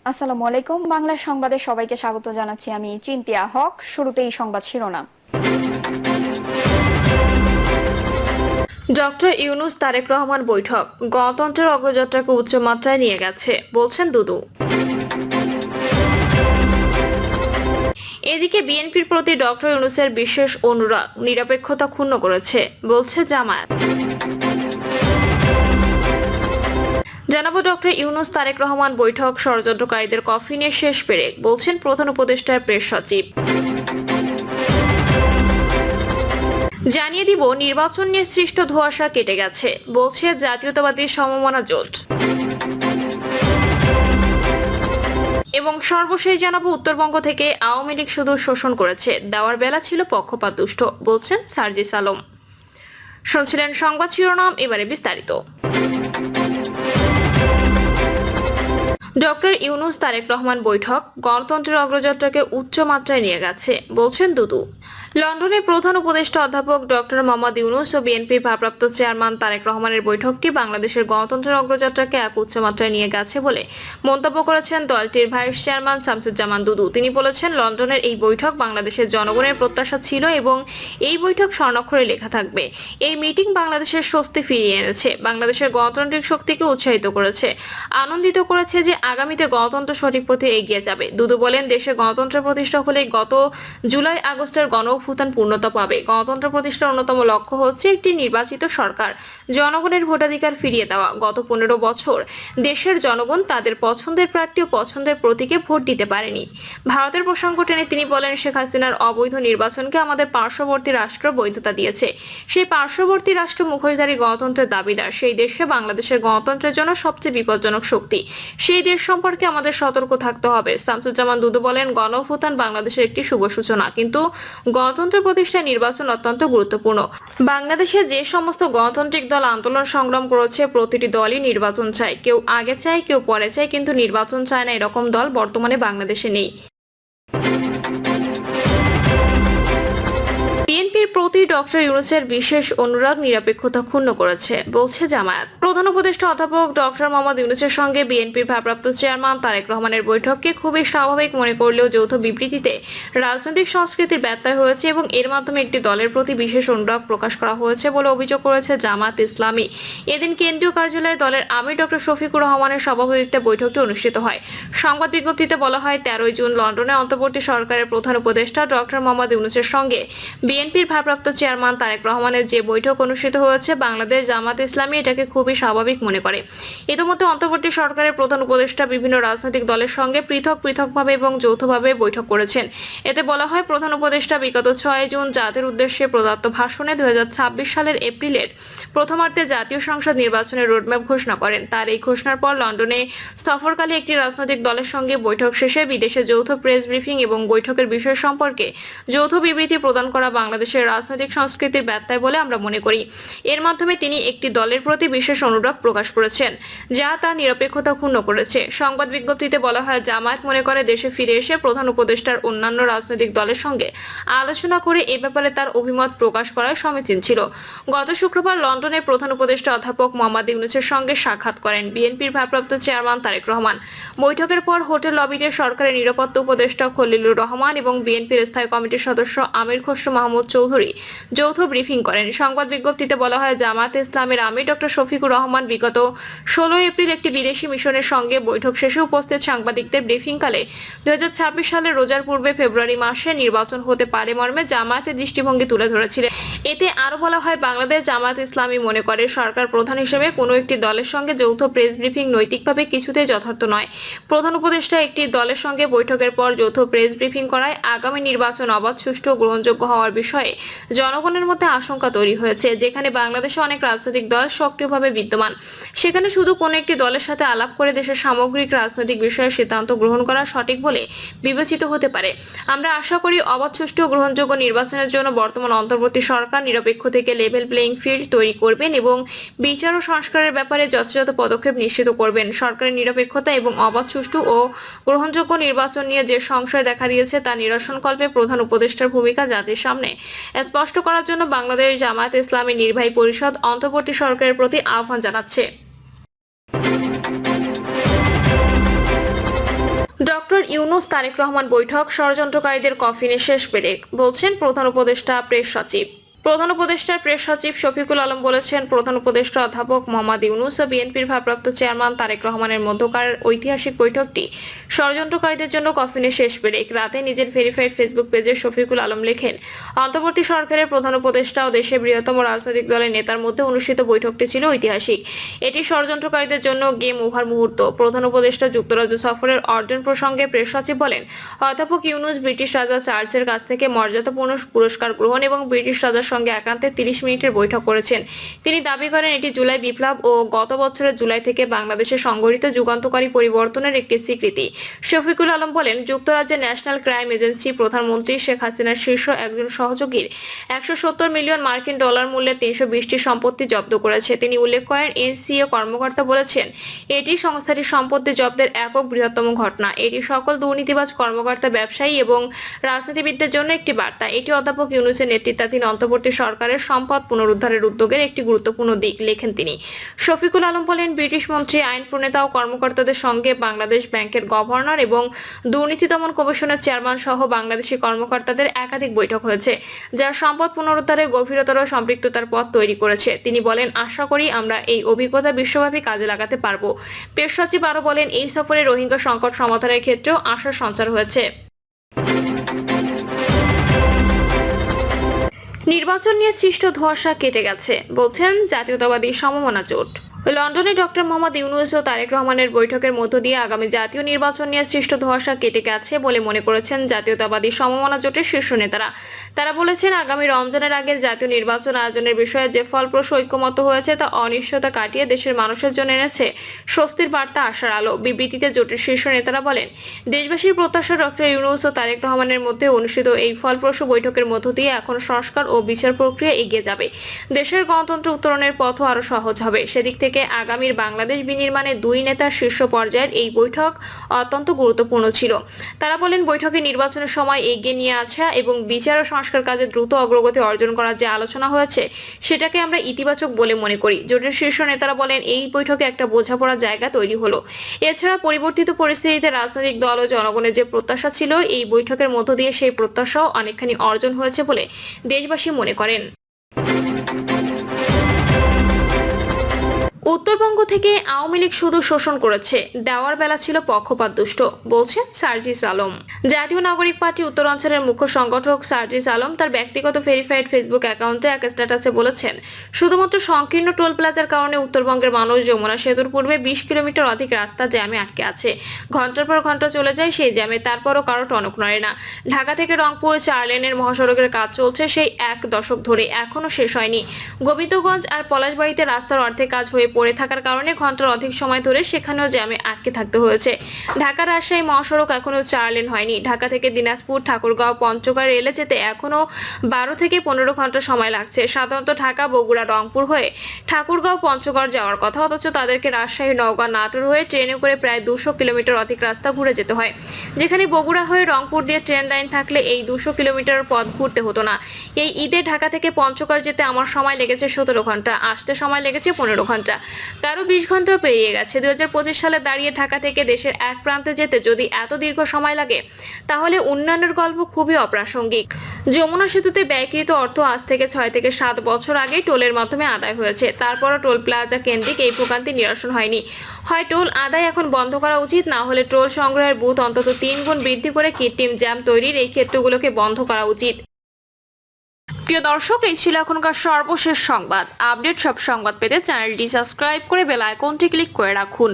আসসালামু আলাইকুম। বাংলা সংবাদে সবাইকে স্বাগত জানাচ্ছি। আমি চিন্তিয়া হক। শুরুতেই সংবাদ শিরোনাম। ডক্টর ইউনূস তারেক রহমান বৈঠক গণতন্ত্রের অগ্রযাত্রাকে উচ্চ মাত্রায় নিয়ে গেছে বলছেন দুদু। এদিকে বিএনপির প্রতি ডক্টর ইউনূসের বিশেষ অনুরাগ নিরপেক্ষতা ক্ষুণ্ণ করেছে বলছে জামায়াত। জানাবো ডক্টর ইউনূস তারেক রহমান বৈঠক ষড়যন্ত্রকারীদের কফিনে শেষ পেরেক বলছেন প্রধান উপদেষ্টার প্রেস সচিব। জানিয়ে দিব নির্বাচন নিয়ে সৃষ্ট ধোঁয়াশা কেটে গেছে বলছে জাতীয়তাবাদী সমমনা জোট। এবং সর্বশেষ জানাবো উত্তরবঙ্গ থেকে আওয়ামী লীগ শুধু শোষণ করেছে, দেওয়ার বেলা ছিল পক্ষপাত দুষ্ট বলছেন সার্জিস আলম। শুনছিলেন সংবাদ শিরোনাম, এবারে বিস্তারিত। ডক্টর ইউনূস তারেক রহমান বৈঠক গণতন্ত্রের অগ্রযাত্রাকে উচ্চ মাত্রায় নিয়ে গেছে বলছেন দুদু। লন্ডনে প্রধান উপদেষ্টা অধ্যাপক ডক্টর মোহাম্মদ ইউনূস ও বিএনপির ভারপ্রাপ্ত চেয়ারম্যান তারেক রহমানের বৈঠকটি বাংলাদেশের গণতন্ত্রের অগ্রযাত্রাকে এক উচ্চ মাত্রায় নিয়ে গেছে বলে মন্তব্য করেছেন দলটির ভাইস চেয়ারম্যান শামসুজ্জামান দুদু। তিনি বলেছেন, লন্ডনের এই বৈঠক বাংলাদেশের জনগণের প্রত্যাশা ছিল এবং এই বৈঠক স্বর্ণাক্ষরে লেখা থাকবে। এই মিটিং বাংলাদেশের স্বস্তি ফিরিয়ে এনেছে, বাংলাদেশের গণতান্ত্রিক শক্তিকে উৎসাহিত করেছে, আনন্দিত করেছে যে আগামীতে গণতন্ত্র সঠিক পথে এগিয়ে যাবে। দুদু বলেন, দেশে গণতন্ত্র প্রতিষ্ঠা হলে গত জুলাই আগস্টের গণ অভ্যুত্থান পূর্ণতা পাবে। গণতন্ত্র প্রতিষ্ঠার অন্যতম লক্ষ্য হচ্ছে একটি নির্বাচিত সরকার, জনগণের ভোটাধিকার ফিরিয়ে দেওয়া। গত 15 বছর দেশের জনগণ তাদের পছন্দের প্রার্থী ও পছন্দের প্রতীকে ভোট দিতে পারেনি। ভারতের প্রসঙ্গ টেনে তিনি বলেন, শেখ হাসিনার অবৈধ নির্বাচনকে আমাদের পার্শ্ববর্তী রাষ্ট্র বৈধতা দিয়েছে। সেই পার্শ্ববর্তী রাষ্ট্র মুখোশধারী গণতন্ত্রের দাবিদার। সেই দেশে বাংলাদেশের গণতন্ত্রের জন্য সবচেয়ে বিপজ্জনক শক্তি। সেই দেশ সম্পর্কে আমাদের সতর্ক থাকতে হবে। শামসুজ্জামান দুদু বলেন, গণ অভ্যুত্থান বাংলাদেশের একটি শুভ সূচনা, কিন্তু গণতন্ত্র প্রতিষ্ঠায় নির্বাচন অত্যন্ত গুরুত্বপূর্ণ। বাংলাদেশে যে সমস্ত গণতান্ত্রিক দল আন্দোলন সংগ্রাম করেছে, প্রতিটি দলই নির্বাচন চায়। কেউ আগে চায়, কেউ পরে চায়, কিন্তু নির্বাচন চায় না, এরকম দল বর্তমানে বাংলাদেশে নেই। বিএনপির প্রতি ডক্টর ইউনূসের বিশেষ অনুরাগ নিরপেক্ষতা ক্ষুণ্ণ করেছে বলছে জামায়াত। প্রধান উপদেষ্টা অধ্যাপক ডক্টর মোহাম্মদ ইউনূসের সঙ্গে বিএনপির ভারপ্রাপ্ত চেয়ারম্যান তারেক রহমানের বৈঠককে খুবই স্বাভাবিক মনে করলেও যৌথ বিবৃতিতে রাজনৈতিক সংস্কৃতির ব্যত্যয় হয়েছে এবং এর মাধ্যমে একটি দলের প্রতি বিশেষ অনুরাগ প্রকাশ করা হয়েছে বলে অভিযোগ করেছে জামায়াত ইসলামী। এদিন কেন্দ্রীয় কার্যালয়ে দলের আমির ডক্টর শফিকুর রহমানের সভাপতিত্বে বৈঠকটি অনুষ্ঠিত হয়। সংবাদ বিজ্ঞপ্তিতে বলা হয়, 13 জুন লন্ডনে অন্তর্বর্তী সরকারের প্রধান উপদেষ্টা ডক্টর মোহাম্মদ ইউনূসের সঙ্গে বিএনপির ভারপ্রাপ্ত চেয়ারম্যান তারেক রহমানের যে বৈঠক অনুষ্ঠিত হয়েছে, বাংলাদেশ জামাত ইসলামী এটাকে খুবই স্বাভাবিক মনে করে। ইতিমধ্যে অন্তর্বর্তী সরকারের প্রধান উপদেষ্টা বিভিন্ন রাজনৈতিক দলের সঙ্গে পৃথকভাবে এবং যৌথভাবে বৈঠক করেছেন। এতে বলা হয়, প্রধান উপদেষ্টা বিগত 6 জুন জাতির উদ্দেশ্যে প্রদত্ত ভাষণে 2026 সালের এপ্রিলের প্রথমার্ধে জাতীয় সংসদ নির্বাচনের রোডম্যাপ ঘোষণা করেন। তার এই ঘোষণার পর লন্ডনে সফরকালে একটি রাজনৈতিক দলের সঙ্গে বৈঠক শেষে বিদেশে যৌথ প্রেস ব্রিফিং এবং বৈঠকের বিষয় সম্পর্কে যৌথ বিবৃতি প্রদান করা বাংলাদেশের রাজনৈতিক সংস্কৃতির ব্যত্যয় বলে আমরা মনে করি। এর মাধ্যমে তিনি একটি দলের প্রতি বিশেষ অনুরাগ প্রকাশ করেছেন, যা তার নিরপেক্ষতা ক্ষুণ্ণ করেছে। সংবাদ বিজ্ঞপ্তিতে বলা হয়, জামায়াত মনে করে দেশে ফিরে এসে প্রধান উপদেষ্টার অন্যান্য রাজনৈতিক দলের সঙ্গে আলোচনা করে এ ব্যাপারে তার অভিমত প্রকাশ করা সমীচীন ছিল। গত শুক্রবার লন্ডনে প্রধান উপদেষ্টা অধ্যাপক মোহাম্মদ ইউনূসের সঙ্গে সাক্ষাৎ করেন বিএনপির ভারপ্রাপ্ত চেয়ারম্যান তারেক রহমান। বৈঠকের পর হোটেল লবিতে সরকারের নিরাপত্তা উপদেষ্টা খলিলুর রহমান এবং বিএনপির স্থায়ী কমিটির সদস্য আমির খসরু মাহমুদ চৌধুরী যৌথ ব্রিফিং করেন। সংবাদ বিজ্ঞপ্তিতে বলা হয়, জামায়াত ইসলামের আমির ডক্টর শফিকুর রহমান বিগত 16 এপ্রিল একটি বিদেশি মিশনের সঙ্গে বৈঠক শেষে উপস্থিত সাংবাদিকদের ব্রিফিংকালে 2026 সালের রোজার পূর্বে ফেব্রুয়ারি মাসে নির্বাচন হতে পারে মর্মে জামায়াতের দৃষ্টিভঙ্গি তুলে ধরেছিলেন। এতে আরো বলা হয়, বাংলাদেশ জামায়াত ইসলামী মনে করে সরকার প্রধান হিসেবে কোনো একটি দলের সঙ্গে যৌথ প্রেস ব্রিফিং নৈতিকভাবে কিছুতেই যথার্থ নয়। প্রধান উপদেষ্টা একটি দলের সঙ্গে বৈঠকের পর যৌথ প্রেস ব্রিফিং করায় আগামী নির্বাচন অবাধ, সুষ্ঠু ও গ্রহণযোগ্য হওয়ার বিষয়ে জনগণের মধ্যে আশঙ্কা তৈরি হয়েছে। যেখানে বাংলাদেশে অনেক রাজনৈতিক দল সক্রিয়ভাবে বিদ্যমান, সেখানে শুধু কোনো একটি দলের সাথে আলাপ করে দেশের সামগ্রিক রাজনৈতিক বিষয়ে সিদ্ধান্ত গ্রহণ করা সঠিক বলে বিবেচিত হতে পারে। আমরা আশা করি অবাধ, সুষ্ঠু ও গ্রহণযোগ্য নির্বাচনের জন্য বর্তমান অন্তর্বর্তী সরকার নিরপেক্ষ থেকে লেভেল প্লেইং ফিল্ড তৈরি করবেন এবং বিচার ও সংস্কারের ব্যাপারে যথাযথ পদক্ষেপ নিশ্চিত করবেন। সরকারের নিরপেক্ষতা এবং অবাধ, সুষ্ঠু ও গ্রহণযোগ্য নির্বাচন নিয়ে যে সংশয় দেখা দিয়েছে তা নিরসনকল্পে প্রধান উপদেষ্টার ভূমিকা জাতির সামনে স্পষ্ট করার জন্য বাংলাদেশ জামায়াত ইসলামী নির্বাহী পরিষদ অন্তর্বর্তী সরকারের প্রতি আহ্বান জানাচ্ছে। ডক্টর ইউনূস তারেক রহমান বৈঠক ষড়যন্ত্রকারীদের কফিনে শেষ পেরেক, বলছেন প্রধান উপদেষ্টা প্রেস সচিব। প্রধান উপদেষ্টার প্রেস সচিব শফিকুল আলম বলেছেন, প্রধান উপদেষ্টা অধ্যাপক মোহাম্মদ ইউনূস ও বিএনপির ভারপ্রাপ্ত চেয়ারম্যান তারেক রহমানের মধ্যকার ঐতিহাসিক বৈঠকটি ষড়যন্ত্রকারীদের জন্য কফিনে শেষ পেরেক। রাতে নিজের ভেরিফাইড ফেসবুক পেজে শফিকুল আলম লেখেন, অন্তর্বর্তী সরকারের প্রধান উপদেষ্টা ও দেশের বৃহত্তম রাজনৈতিক দলের নেতার মধ্যে অনুষ্ঠিত বৈঠকটি ছিল ঐতিহাসিক। এটি ষড়যন্ত্রকারীদের জন্য গেম ওভার মুহূর্ত। প্রধান উপদেষ্টা যুক্তরাজ্য সফরের অর্জন প্রসঙ্গে প্রেস সচিব বলেন, অধ্যাপক ইউনূস ব্রিটিশ রাজা চার্লসের কাছ থেকে মর্যাদাপূর্ণ পুরস্কার গ্রহণ এবং ব্রিটিশ রাজার সঙ্গে একান্তে 30 মিনিটের বৈঠক করেছেন। তিনি দাবি করেন, এটি জুলাই বিপ্লব ও গত বছরের জুলাই থেকে বাংলাদেশে সংঘটিত যুগান্তকারী পরিবর্তনের একটি স্বীকৃতি। শফিকুল আলম বলেন, যুক্তরাজ্যের ন্যাশনাল ক্রাইম এজেন্সি প্রধানমন্ত্রী শেখ হাসিনার শীর্ষ একজন সহযোগীর 170 মিলিয়ন মার্কিন ডলার মূল্যের 320টি সম্পত্তি জব্দ করেছে। তিনি উল্লেখ করেন, এনসিএ কর্মকর্তা বলেছেন, এটি সংস্থাটির সম্পত্তি জব্দের একক বৃহত্তম ঘটনা। এটি সকল দুর্নীতিবাজ কর্মকর্তা, ব্যবসায়ী এবং রাজনীতিবিদদের জন্য একটি বার্তা। এটি অধ্যাপক ইউনূসের নেতৃত্বাধীন অন্তর্বর্তী সরকারের সম্পদ পুনরুদ্ধারের উদ্যোগের একটি গুরুত্বপূর্ণ দিক, লেখেন তিনি। শফিকুল আলম বলেন, ব্রিটিশ মন্ত্রী, আইন প্রণেতা ও কর্মকর্তাদের সঙ্গে বাংলাদেশ ব্যাংকের গভর্নর এবং দুর্নীতি দমন কমিশনের চেয়ারম্যান সহ বাংলাদেশি কর্মকর্তাদের একাধিক বৈঠক হয়েছে, যা সম্পদ পুনরুদ্ধারে গভীরতর সম্পৃক্ততার পথ তৈরি করেছে। তিনি বলেন, আশা করি আমরা এই অভিজ্ঞতা বিশ্বব্যাপী কাজে লাগাতে পারব। প্রেস সচিব আরো বলেন, এই সফরে রোহিঙ্গা সংকট সমাধানের ক্ষেত্রেও আশার সঞ্চার হয়েছে। নির্বাচন নিয়ে সৃষ্ট ধোঁয়াশা কেটে গেছে, বলছেন জাতীয়তাবাদী সমমনা জোট। লন্ডনে ডক্টর মোহাম্মদ ইউনূস ও তারেক রহমানের বৈঠকের মধ্য দিয়ে আগামী জাতীয় নির্বাচন নিয়ে সৃষ্ট ধোঁয়াশা কেটে গেছে বলে মনে করেছেন জাতীয়তাবাদী সমমনা জোটের শীর্ষ নেতারা। তারা বলেছেন, আগামী রমজানের আগে জাতীয় নির্বাচন আয়োজনের বিষয়ে যে ফলপ্রসূ ঐক্যমত্য হয়েছে তা অনিশ্চয়তা কাটিয়ে দেশের মানুষের জন্য এনেছে স্বস্তির বার্তা, আশার আলো। বিবৃতিতে জোটের শীর্ষ নেতারা বলেন, দেশবাসীর প্রত্যাশা ডক্টর ইউনূস ও তারেক রহমানের মধ্যে অনুষ্ঠিত এই ফলপ্রসূ বৈঠকের মধ্য দিয়ে এখন সংস্কার ও বিচার প্রক্রিয়া এগিয়ে যাবে। দেশের গণতন্ত্র উত্তরণের পথও আরো সহজ হবে। সেদিক থেকে আগামীর বাংলাদেশ বিনির্মাণে দুই নেতার শীর্ষ পর্যায়ের এই বৈঠক অত্যন্ত গুরুত্বপূর্ণ ছিল। তারা বলেন, বৈঠকে নির্বাচনের সময় এগিয়ে নিয়ে আসা এবং বিচার ও সংস্কার কাজে দ্রুত অগ্রগতি অর্জন করার যে আলোচনা হয়েছে সেটাকে আমরা ইতিবাচক বলে মনে করি। জোটের শীর্ষ নেতারা বলেন, এই বৈঠকে একটা বোঝাপড়ার জায়গা তৈরি হলো। এছাড়া পরিবর্তিত পরিস্থিতিতে রাজনৈতিক দল ও জনগণের যে প্রত্যাশা ছিল, এই বৈঠকের মধ্য দিয়ে সেই প্রত্যাশাও অনেকখানি অর্জন হয়েছে বলে দেশবাসী মনে করেন। উত্তরবঙ্গ থেকে আওয়ামী লীগ শুধু শোষণ করেছে, দেওয়ার বেলা ছিল পক্ষপাত দুষ্ট, বলছেন সার্জিস আলম। জাতীয় নাগরিক পার্টি উত্তরাঞ্চলের মুখ্য সংগঠক সার্জিস আলম তার ব্যক্তিগত ভেরিফাইড ফেসবুক অ্যাকাউন্টে এক স্ট্যাটাসে বলেছেন, শুধুমাত্র সংকীর্ণ টোল প্লাজার কারণে উত্তরবঙ্গের মানুষ যমুনা সেতুর পূর্বে 20 কিলোমিটার অধিক রাস্তা জ্যামে আটকে আছে। ঘন্টার পর ঘন্টা চলে যায় সেই জ্যামে, তারপরও কারো টনক নড়ে না। ঢাকা থেকে রংপুর 4 লেনের মহাসড়কের কাজ চলছে সেই 1 দশক ধরে, এখনো শেষ হয়নি। গোবিন্দগঞ্জ আর পলাশবাড়িতে রাস্তার অর্ধেক কাজ হয়ে পড়ে থাকার কারণে ঘন্টার অধিক সময় ধরে সেখানেও জ্যামে আটকে থাকতে হয়েছে। ঢাকা রাজশাহী মহাসড়ক এখনো 4 লেন হয়নি। ঢাকা থেকে দিনাজপুর, ঠাকুরগাঁও, পঞ্চগড় রেলে যেতে এখনো 12 থেকে 15 ঘন্টা সময় লাগছে। সাধারণত ঢাকা, বগুড়া, রংপুর হয়ে ঠাকুরগাঁও, পঞ্চগড় যাওয়ার কথা, অথচ তাদেরকে রাজশাহী, নওগাঁ, নাটোর হয়ে ট্রেনে করে প্রায় 200 কিলোমিটার অধিক রাস্তা ঘুরে যেতে হয়। যেখানে বগুড়া হয়ে রংপুর দিয়ে ট্রেন লাইন থাকলে এই 200 কিলোমিটার পথ ঘুরতে হতো না। এই ঈদে ঢাকা থেকে পঞ্চগড় যেতে আমার সময় লেগেছে 17 ঘন্টা, আসতে সময় লেগেছে 15 ঘন্টা, কারো 20 ঘন্টাও পেরিয়ে গেছে। 2025 সালে দাঁড়িয়ে ঢাকা থেকে দেশের এক প্রান্তে যেতে যদি এত দীর্ঘ সময় লাগে, তাহলে উন্নয়নের গল্প খুবই অপ্রাসঙ্গিক। যমুনা সেতুতে ব্যয়কৃত অর্থ আজ থেকে 6 থেকে 7 বছর আগে টোলের মাধ্যমে আদায় হয়েছে। তারপরও টোল প্লাজা কেন্দ্রিক এই ভোগান্তি নিরসন হয়নি। হয় টোল আদায় এখন বন্ধ করা উচিত, না হলে টোল সংগ্রহের বুথ অন্তত 3 গুণ বৃদ্ধি করে কৃত্রিম জ্যাম তৈরির এই ক্ষেত্রগুলোকে বন্ধ করা উচিত। প্রিয় দর্শক, এই ছিল এখনকার সর্বশেষ সংবাদ। আপডেট সব সংবাদ পেতে চ্যানেলটি সাবস্ক্রাইব করে বেল আইকনটি ক্লিক করে রাখুন।